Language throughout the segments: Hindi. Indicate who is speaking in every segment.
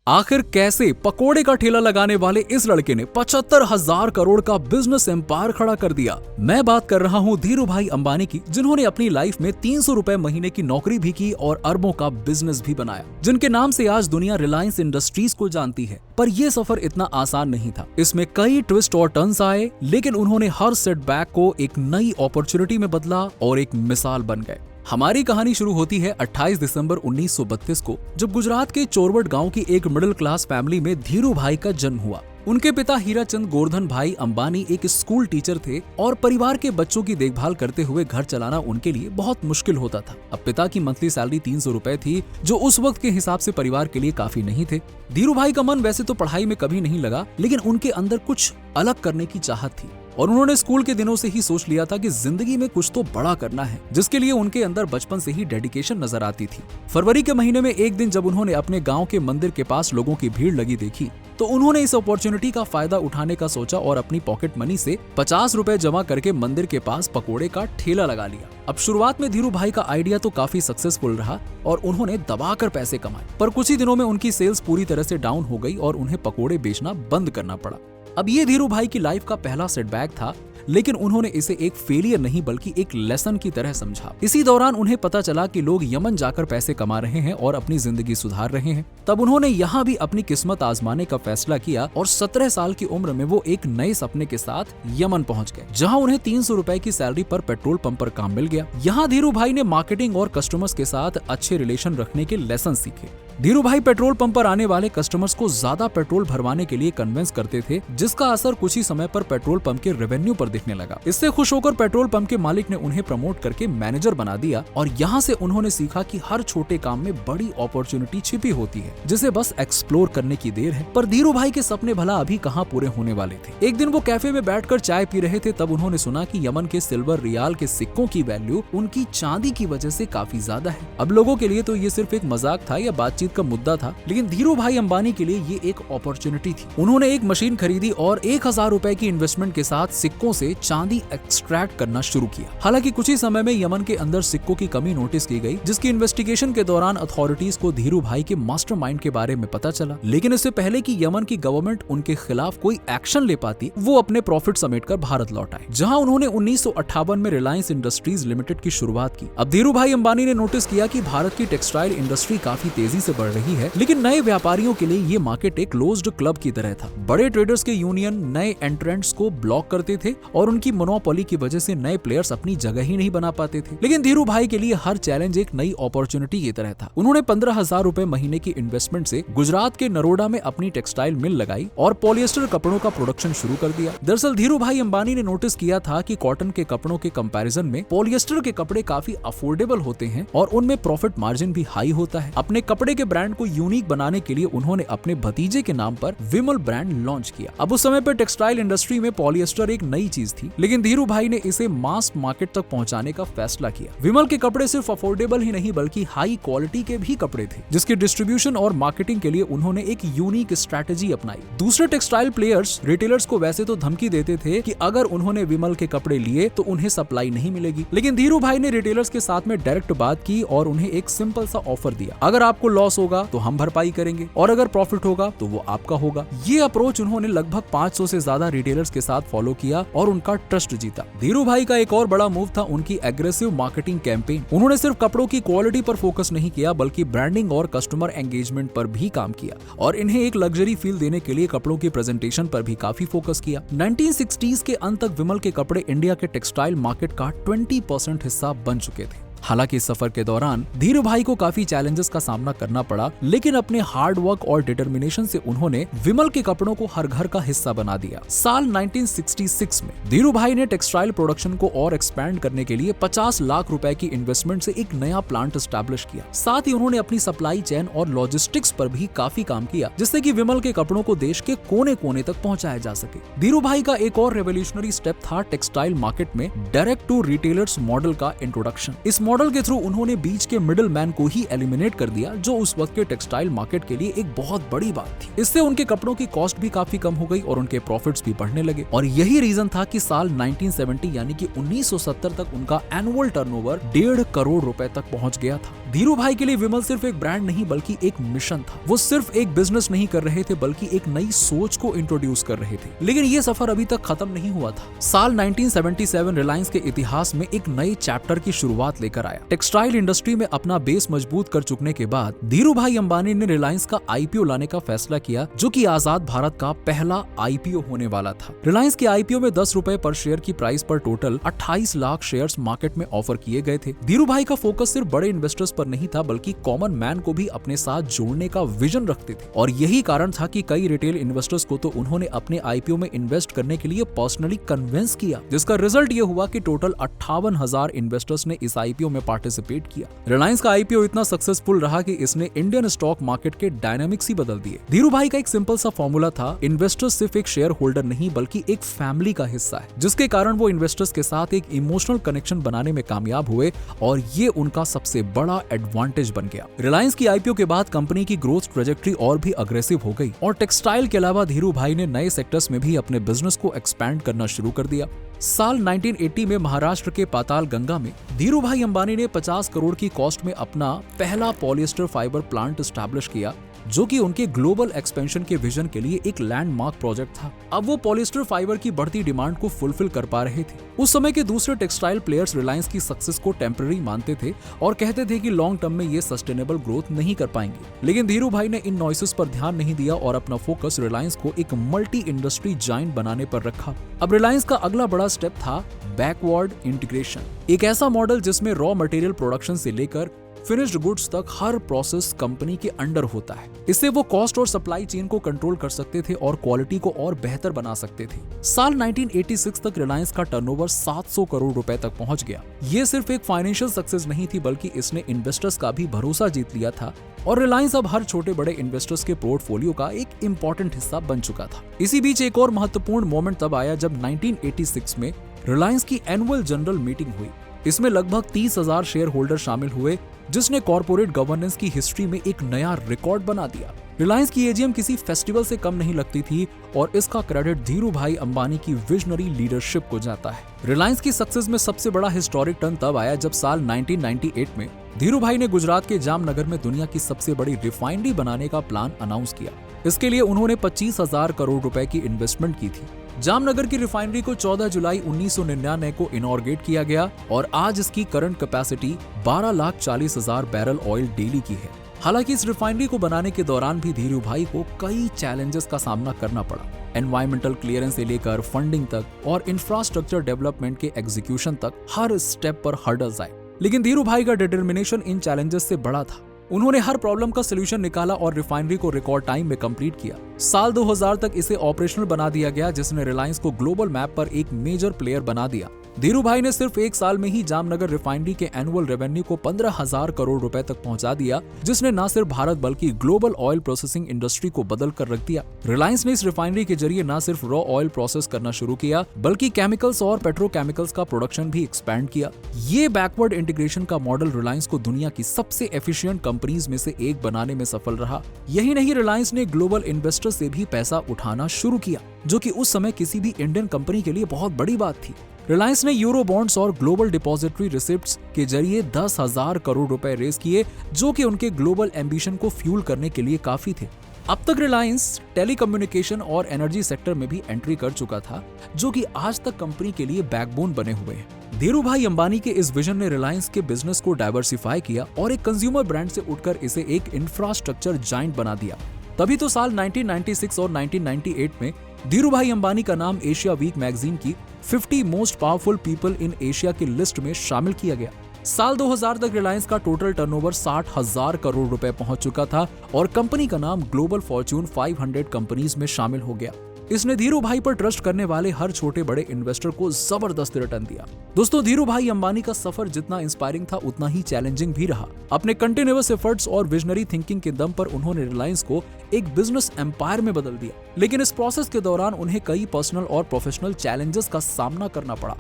Speaker 1: आखिर कैसे पकोड़े का ठेला लगाने वाले इस लड़के ने 75,000 करोड़ का बिजनेस एम्पायर खड़ा कर दिया। मैं बात कर रहा हूँ धीरू भाई अंबानी की, जिन्होंने अपनी लाइफ में 300 रुपए महीने की नौकरी भी की और अरबों का बिजनेस भी बनाया, जिनके नाम से आज दुनिया रिलायंस इंडस्ट्रीज को जानती है। पर यह सफर इतना आसान नहीं था, इसमें कई ट्विस्ट और टर्न्स आए, लेकिन उन्होंने हर सेटबैक को एक नई अपॉर्चुनिटी में बदला और एक मिसाल बन गए। हमारी कहानी शुरू होती है 28 दिसंबर 1932 को, जब गुजरात के चोरवट गांव की एक मिडिल क्लास फैमिली में धीरू भाई का जन्म हुआ। उनके पिता हीराचंद गोवर्धन भाई अंबानी एक स्कूल टीचर थे और परिवार के बच्चों की देखभाल करते हुए घर चलाना उनके लिए बहुत मुश्किल होता था। अब पिता की मंथली सैलरी 300 रुपए थी, जो उस वक्त के हिसाब से परिवार के लिए काफी नहीं थे। धीरू भाई का मन वैसे तो पढ़ाई में कभी नहीं लगा, लेकिन उनके अंदर कुछ अलग करने की चाहत थी और उन्होंने स्कूल के दिनों से ही सोच लिया था कि जिंदगी में कुछ तो बड़ा करना है, जिसके लिए उनके अंदर बचपन से ही डेडिकेशन नजर आती थी। फरवरी के महीने में एक दिन जब उन्होंने अपने गांव के मंदिर के पास लोगों की भीड़ लगी देखी, तो उन्होंने इस अपॉर्चुनिटी का फायदा उठाने का सोचा और अपनी पॉकेट मनी से 50 रुपए जमा करके मंदिर के पास पकोड़े का ठेला लगा लिया। अब शुरुआत में धीरू भाई का आइडिया तो काफी सक्सेसफुल रहा और उन्होंने दबाकर पैसे कमाए, पर कुछ ही दिनों में उनकी सेल्स पूरी तरह से डाउन हो गई और उन्हें पकोड़े बेचना बंद करना पड़ा। अब ये धीरू भाई की लाइफ का पहला सेटबैक था, लेकिन उन्होंने इसे एक फेलियर नहीं बल्कि एक लेसन की तरह समझा। इसी दौरान उन्हें पता चला कि लोग यमन जाकर पैसे कमा रहे हैं और अपनी जिंदगी सुधार रहे हैं। तब उन्होंने यहाँ भी अपनी किस्मत आजमाने का फैसला किया और 17 साल की उम्र में वो एक नए सपने के साथ यमन पहुँच गए, जहाँ उन्हें 300 रुपए की सैलरी पर पेट्रोल पंप पर काम मिल गया। यहाँ धीरू भाई ने मार्केटिंग और कस्टमर्स के साथ अच्छे रिलेशन रखने के लेसन सीखे। धीरू भाई पेट्रोल पंप पर आने वाले कस्टमर्स को ज्यादा पेट्रोल भरवाने के लिए कन्विंस करते थे, जिसका असर कुछ ही समय पर पेट्रोल पंप के रेवेन्यू पर दिखने लगा। इससे खुश होकर पेट्रोल पंप के मालिक ने उन्हें प्रमोट करके मैनेजर बना दिया और यहाँ से उन्होंने सीखा कि हर छोटे काम में बड़ी अपॉर्चुनिटी छिपी होती है, जिसे बस एक्सप्लोर करने की देर है। पर धीरू भाई के सपने भला अभी कहाँ पूरे होने वाले थे। एक दिन वो कैफे में बैठकर चाय पी रहे थे, तब उन्होंने सुना कि यमन के सिल्वर रियाल के सिक्कों की वैल्यू उनकी चांदी की वजह से काफी ज्यादा है। अब लोगों के लिए तो ये सिर्फ एक मजाक था या बातचीत का मुद्दा था, लेकिन धीरू भाई अंबानी के लिए ये एक अपॉर्चुनिटी थी। उन्होंने एक मशीन खरीदी और 1000 रुपए की इन्वेस्टमेंट के साथ सिक्कों से चांदी एक्सट्रैक्ट करना शुरू किया। हालांकि कुछ ही समय में यमन के अंदर सिक्कों की कमी नोटिस की गई, जिसकी इन्वेस्टिगेशन के दौरान अथॉरिटीज को धीरू भाई के मास्टरमाइंड के बारे में पता चला। लेकिन इससे पहले कि यमन की गवर्नमेंट उनके खिलाफ कोई एक्शन ले पाती, वो अपने प्रॉफिट समेटकर भारत लौट आए, जहां उन्होंने 1958 में रिलायंस इंडस्ट्रीज लिमिटेड की शुरुआत की। अब धीरू भाई अंबानी ने नोटिस किया कि भारत की टेक्सटाइल इंडस्ट्री काफी तेजी से बढ़ रही है, लेकिन नए व्यापारियों के लिए ये मार्केट एक क्लोज्ड क्लब की तरह था। बड़े ट्रेडर्स के यूनियन नए एंट्रेंट्स को ब्लॉक करते थे और उनकी मोनोपोली की वजह से नए प्लेयर्स अपनी जगह ही नहीं बना पाते थे। लेकिन धीरू भाई के लिए हर चैलेंज एक नई अपॉर्चुनिटी की तरह था। उन्होंने 15,000 रुपए महीने की इन्वेस्टमेंट से गुजरात के नरोडा में अपनी टेक्सटाइल मिल लगाई और पॉलिएस्टर कपड़ों का प्रोडक्शन शुरू कर दिया। दरअसल धीरू भाई अंबानी ने नोटिस किया था कि कॉटन के कपड़ों के कंपैरिजन में पॉलिएस्टर के कपड़े काफी अफोर्डेबल होते हैं और उनमें प्रॉफिट मार्जिन भी हाई होता है। अपने कपड़े के ब्रांड को यूनिक बनाने के लिए उन्होंने अपने भतीजे के नाम पर विमल ब्रांड लॉन्च किया। अब उस समय पर टेक्सटाइल इंडस्ट्री में पॉलिएस्टर एक नई चीज थी, लेकिन धीरू भाई ने इसे मास मार्केट तक पहुंचाने का फैसला किया। विमल के कपड़े सिर्फ अफोर्डेबल ही नहीं बल्कि हाई क्वालिटी के भी कपड़े थे, जिसके डिस्ट्रीब्यूशन और मार्केटिंग के लिए उन्होंने एक यूनिक स्ट्रैटेजी अपनाई। दूसरे टेक्सटाइल प्लेयर्स रिटेलर्स को वैसे तो धमकी देते थे कि अगर उन्होंने विमल के कपड़े लिए तो उन्हें सप्लाई नहीं मिलेगी, लेकिन धीरू भाई ने रिटेलर्स के साथ में डायरेक्ट बात की और उन्हें एक सिंपल सा ऑफर दिया, अगर आपको लॉस होगा तो हम भरपाई करेंगे और अगर प्रॉफिट होगा तो वो आपका होगा। ये अप्रोच उन्होंने लगभग 500 से ज्यादा रिटेलर्स के साथ फॉलो किया और उनका ट्रस्ट जीता। धीरू भाई का एक और बड़ा मूव था उनकी एग्रेसिव मार्केटिंग कैंपेन। उन्होंने सिर्फ कपड़ों की क्वालिटी पर फोकस नहीं किया बल्कि ब्रांडिंग और कस्टमर एंगेजमेंट पर भी काम किया और इन्हें एक लग्जरी फील देने के लिए कपड़ों की प्रेजेंटेशन पर भी काफी फोकस किया। 1960s के अंत तक विमल के कपड़े इंडिया के टेक्सटाइल मार्केट का 20% हिस्सा बन चुके थे। हालांकि इस सफर के दौरान धीरू भाई को काफी चैलेंजेस का सामना करना पड़ा, लेकिन अपने हार्ड वर्क और डिटर्मिनेशन से उन्होंने विमल के कपड़ों को हर घर का हिस्सा बना दिया। साल 1966 में धीरू भाई ने टेक्सटाइल प्रोडक्शन को और एक्सपैंड करने के लिए 50 लाख रुपए की इन्वेस्टमेंट से एक नया प्लांट एस्टैब्लिश किया। साथ ही उन्होंने अपनी सप्लाई चेन और लॉजिस्टिक्स पर भी काफी काम किया, जिससे कि विमल के कपड़ों को देश के कोने कोने तक पहुंचाया जा सके। धीरू भाई का एक और रेवोल्यूशनरी स्टेप था टेक्सटाइल मार्केट में डायरेक्ट टू रिटेलर्स मॉडल का इंट्रोडक्शन। इस मॉडल के थ्रू उन्होंने बीच के मिडिल मैन को ही एलिमिनेट कर दिया, जो उस वक्त के टेक्सटाइल मार्केट के लिए एक बहुत बड़ी बात थी। इससे उनके कपड़ों की कॉस्ट भी काफी कम हो गई और उनके प्रॉफिट्स भी बढ़ने लगे और यही रीजन था कि साल 1970 यानी कि 1970 तक उनका एनुअल टर्नओवर 1.5 करोड़ रुपए तक पहुंच गया था। धीरू भाई के लिए विमल सिर्फ एक ब्रांड नहीं बल्कि एक मिशन था। वो सिर्फ एक बिजनेस नहीं कर रहे थे बल्कि एक नई सोच को इंट्रोड्यूस कर रहे थे। लेकिन ये सफर अभी तक खत्म नहीं हुआ था। साल 1977 रिलायंस के इतिहास में एक नए चैप्टर की शुरुआत लेकर आया। टेक्सटाइल इंडस्ट्री में अपना बेस मजबूत कर चुकने के बाद धीरू भाई अंबानी ने रिलायंस का आईपीओ लाने का फैसला किया, जो कि आजाद भारत का पहला आईपीओ होने वाला था। रिलायंस के आईपीओ में 10 रुपए पर शेयर की प्राइस पर टोटल 28 लाख शेयर्स मार्केट में ऑफर किए गए थे। धीरू भाई का फोकस सिर्फ बड़े इन्वेस्टर्स पर नहीं था बल्कि कॉमन मैन को भी अपने साथ जोड़ने का विजन रखते थे, और यही कारण था कि कई रिटेल इन्वेस्टर्स को तो उन्होंने अपने आईपीओ में इन्वेस्ट करने के लिए पर्सनली कन्विंस किया, जिसका रिजल्ट ये हुआ कि टोटल 58,000 इन्वेस्टर्स ने इस आईपीओ में पार्टिसिपेट किया। रिलायंस का आईपीओ इतना सक्सेसफुल रहा कि इसने इंडियन स्टॉक मार्केट के डायनामिक्स ही बदल दिए। धीरू भाई का एक सिंपल सा फॉर्मूला था, इन्वेस्टर्स सिर्फ एक शेयर होल्डर नहीं बल्कि एक फैमिली का हिस्सा है, जिसके कारण वो इन्वेस्टर्स के साथ एक इमोशनल कनेक्शन बनाने में कामयाब हुए, और ये उनका सबसे बड़ा एडवांटेज बन गया। रिलायंस की आईपीओ के बाद कंपनी की ग्रोथ ट्रेजेक्टरी और भी अग्रेसिव हो गई, और टेक्सटाइल के अलावा धीरू भाई ने नए सेक्टर्स में भी अपने बिजनेस को एक्सपैंड करना शुरू कर दिया। साल 1980 में महाराष्ट्र के पाताल गंगा में धीरू भाई अंबानी ने 50 करोड़ की कॉस्ट में अपना पहला पॉलिएस्टर फाइबर प्लांट एस्टैब्लिश किया, जो कि उनके ग्लोबल एक्सपेंशन के विजन के लिए एक लैंडमार्क प्रोजेक्ट था। अब वो पॉलिएस्टर फाइबर की बढ़ती डिमांड को फुलफिल कर पा रहे थे। उस समय के दूसरे टेक्सटाइल प्लेयर्स रिलायंस की सक्सेस को टेम्पररी मानते थे और कहते थे कि लॉन्ग टर्म में ये सस्टेनेबल ग्रोथ नहीं कर पाएंगे। लेकिन धीरू भाई ने इन नॉइसेस पर ध्यान नहीं दिया और अपना फोकस रिलायंस को एक मल्टी इंडस्ट्री जायंट बनाने पर रखा। अब रिलायंस का अगला बड़ा स्टेप था बैकवर्ड इंटीग्रेशन, एक ऐसा मॉडल जिसमें रॉ मटेरियल प्रोडक्शन से लेकर फिनिश्ड गुड्स तक हर प्रोसेस कंपनी के अंडर होता है। इससे वो कॉस्ट और सप्लाई चेन को कंट्रोल कर सकते थे और क्वालिटी को और बेहतर बना सकते थे। साल 1986 तक रिलायंस का टर्नओवर 700 करोड़ रुपए तक पहुंच गया। ये सिर्फ एक फाइनेंशियल सक्सेस नहीं थी बल्कि इसने इन्वेस्टर्स का भी भरोसा जीत लिया था, और रिलायंस अब हर छोटे बड़े इन्वेस्टर्स के पोर्टफोलियो का एक इंपॉर्टेंट हिस्सा बन चुका था। इसी बीच एक और महत्वपूर्ण मोमेंट तब आया जब 1986 में रिलायंस की एनुअल जनरल मीटिंग हुई। इसमें लगभग 30,000 शेयर होल्डर शामिल हुए, जिसने कॉर्पोरेट गवर्नेंस की हिस्ट्री में एक नया रिकॉर्ड बना दिया। रिलायंस की एजीएम किसी फेस्टिवल से कम नहीं लगती थी, और इसका क्रेडिट धीरू भाई अंबानी की विजनरी लीडरशिप को जाता है। रिलायंस की सक्सेस में सबसे बड़ा हिस्टोरिक टर्न तब आया जब साल 1998 में धीरू भाई ने गुजरात के जामनगर में दुनिया की सबसे बड़ी रिफाइनरी बनाने का प्लान अनाउंस किया। इसके लिए उन्होंने 25,000 करोड़ रुपए की इन्वेस्टमेंट की थी। जामनगर की रिफाइनरी को 14 जुलाई 1999 को इनॉर्गेट किया गया, और आज इसकी current capacity 12,40,000 barrel oil daily की है। हालांकि इस रिफाइनरी को बनाने के दौरान भी धीरू भाई को कई चैलेंजेस का सामना करना पड़ा। एनवायरमेंटल क्लियरेंस से लेकर फंडिंग तक और इंफ्रास्ट्रक्चर डेवलपमेंट के एग्जीक्यूशन तक हर स्टेप पर हर्डल्स आए। लेकिन धीरू भाई का डिटर्मिनेशन इन चैलेंजेस से बड़ा था। उन्होंने हर प्रॉब्लम का सलूशन निकाला और रिफाइनरी को रिकॉर्ड टाइम में कंप्लीट किया। साल 2000 तक इसे ऑपरेशनल बना दिया गया, जिसने रिलायंस को ग्लोबल मैप पर एक मेजर प्लेयर बना दिया। धीरू भाई ने सिर्फ एक साल में ही जामनगर रिफाइनरी के एनुअल रेवेन्यू को 15,000 करोड़ रुपए तक पहुंचा दिया, जिसने न सिर्फ भारत बल्कि ग्लोबल ऑयल प्रोसेसिंग इंडस्ट्री को बदल कर रख दिया। रिलायंस ने इस रिफाइनरी के जरिए न सिर्फ रॉ ऑयल प्रोसेस करना शुरू किया बल्कि केमिकल्स और पेट्रोकेमिकल्स का प्रोडक्शन भी एक्सपैंड किया। ये बैकवर्ड इंटीग्रेशन का मॉडल रिलायंस को दुनिया की सबसे एफिशिएंट कंपनीज में से एक बनाने में सफल रहा। यही नहीं, रिलायंस ने ग्लोबल इन्वेस्टर से भी पैसा उठाना शुरू किया, जो कि उस समय किसी भी इंडियन कंपनी के लिए बहुत बड़ी बात थी। रिलायंस ने यूरो बॉन्ड्स और ग्लोबल डिपॉजिटरी रिसिप्ट्स के जरिए 10,000 करोड़ रुपए रेज किए, जो कि उनके ग्लोबल एम्बिशन को फ्यूल करने के लिए काफी थे। अब तक रिलायंस टेलीकम्युनिकेशन और एनर्जी सेक्टर में भी एंट्री कर चुका था, जो कि आज तक कंपनी के लिए बैकबोन बने हुए हैं। धीरू भाई अंबानी के इस विजन ने रिलायंस के बिजनेस को डाइवर्सिफाई किया और एक कंज्यूमर ब्रांड से उठकर इसे एक इंफ्रास्ट्रक्चर जायंट बना दिया। तभी तो साल 1996 और 1998 में धीरू भाई अंबानी का नाम एशिया वीक मैगजीन की 50 most powerful people in Asia की लिस्ट में शामिल किया गया। साल 2000 तक रिलायंस का टोटल टर्नओवर 60,000 करोड़ रुपए पहुंच चुका था और कंपनी का नाम ग्लोबल फॉर्च्यून 500 कंपनीज में शामिल हो गया। इसने धीरू भाई पर ट्रस्ट करने वाले हर छोटे बड़े इन्वेस्टर को जबरदस्त रिटर्न दिया। दोस्तों, धीरू भाई अंबानी का सफर जितना इंस्पायरिंग था उतना ही चैलेंजिंग भी रहा। अपने कंटिन्यूअस एफर्ट्स और विजनरी थिंकिंग के दम पर उन्होंने रिलायंस को एक बिजनेस एम्पायर में बदल दिया। लेकिन इस प्रोसेस के दौरान उन्हें कई पर्सनल और प्रोफेशनल चैलेंजेस का सामना करना पड़ा।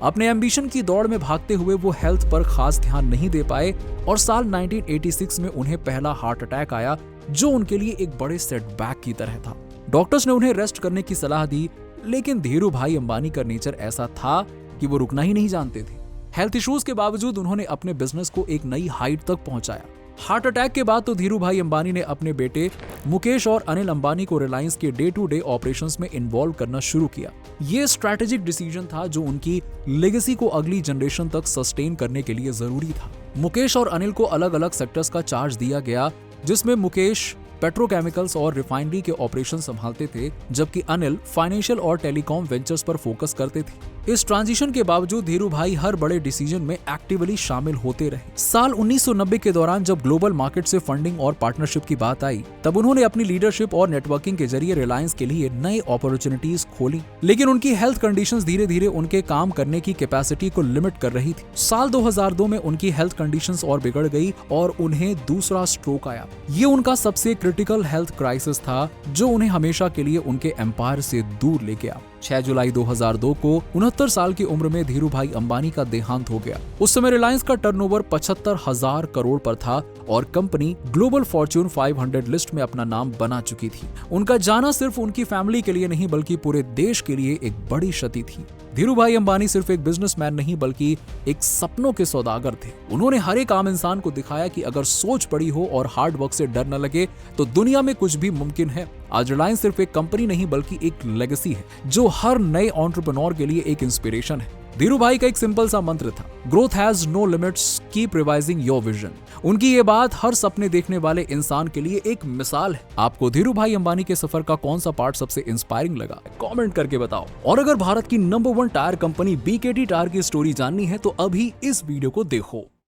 Speaker 1: अपने एम्बिशन की दौड़ में भागते हुए वो हेल्थ पर खास ध्यान नहीं दे पाए और साल 1986 में उन्हें पहला हार्ट अटैक आया, जो उनके लिए एक बड़े सेटबैक की तरह था। डॉक्टर्स ने उन्हें रेस्ट करने की सलाह दी, लेकिन धीरू भाई अंबानी का नेचर ऐसा था कि वो रुकना ही नहीं जानते थे। हेल्थ इश्यूज के बावजूद उन्होंने अपने बिजनेस को एक नई हाइट तक पहुंचाया। हार्ट अटैक के बाद तो धीरूभाई अंबानी ने अपने बेटे मुकेश और अनिल अंबानी को रिलायंस के डे टू डे ऑपरेशंस में इन्वॉल्व करना शुरू किया। ये स्ट्रैटेजिक डिसीजन था जो उनकी लेगेसी को अगली जनरेशन तक सस्टेन करने के लिए जरूरी था। मुकेश और अनिल को अलग अलग सेक्टर्स का चार्ज दिया गया, जिसमें मुकेश पेट्रोकेमिकल्स और रिफाइनरी के ऑपरेशन संभालते थे, जबकि अनिल फाइनेंशियल और टेलीकॉम वेंचर्स पर फोकस करते थे। इस ट्रांजिशन के बावजूद धीरूभाई हर बड़े डिसीजन में एक्टिवली शामिल होते रहे। साल 1990 के दौरान जब ग्लोबल मार्केट से फंडिंग और पार्टनरशिप की बात आई, तब उन्होंने अपनी लीडरशिप और नेटवर्किंग के जरिए रिलायंस के लिए नई अपॉर्चुनिटीज खोली, लेकिन उनकी हेल्थ कंडीशंस धीरे धीरे उनके काम करने की कैपेसिटी को लिमिट कर रही थी। साल 2002 में उनकी हेल्थ कंडीशंस और बिगड़ गई और उन्हें दूसरा स्ट्रोक आया। ये उनका सबसे क्रिटिकल हेल्थ क्राइसिस था जो उन्हें हमेशा के लिए उनके एम्पायर से दूर ले गया। 6 जुलाई 2002 को 69 साल की उम्र में धीरूभाई अंबानी का देहांत हो गया। उस समय रिलायंस का टर्नओवर 75,000 करोड़ पर था और कंपनी ग्लोबल फॉर्च्यून 500 लिस्ट में अपना नाम बना चुकी थी। उनका जाना सिर्फ उनकी फैमिली के लिए नहीं बल्कि पूरे देश के लिए एक बड़ी क्षति थी। धीरूभाई अंबानी सिर्फ एक बिजनेसमैन नहीं बल्कि एक सपनों के सौदागर थे। उन्होंने हर एक आम इंसान को दिखाया कि अगर सोच बड़ी हो और हार्ड वर्क से डर न लगे तो दुनिया में कुछ भी मुमकिन है। आज रिलायंस सिर्फ एक कंपनी नहीं बल्कि एक लेगेसी है जो हर नए एंटरप्रेन्योर के लिए एक इंस्पिरेशन है। धीरूभाई का एक सिंपल सा मंत्र था, growth has no limits, keep revising your vision. उनकी ये बात हर सपने देखने वाले इंसान के लिए एक मिसाल है। आपको धीरूभाई अंबानी के सफर का कौन सा पार्ट सबसे इंस्पायरिंग लगा, कमेंट करके बताओ। और अगर भारत की number 1 tyre company BKT tyre की स्टोरी जाननी है तो अभी इस वीडियो को देखो।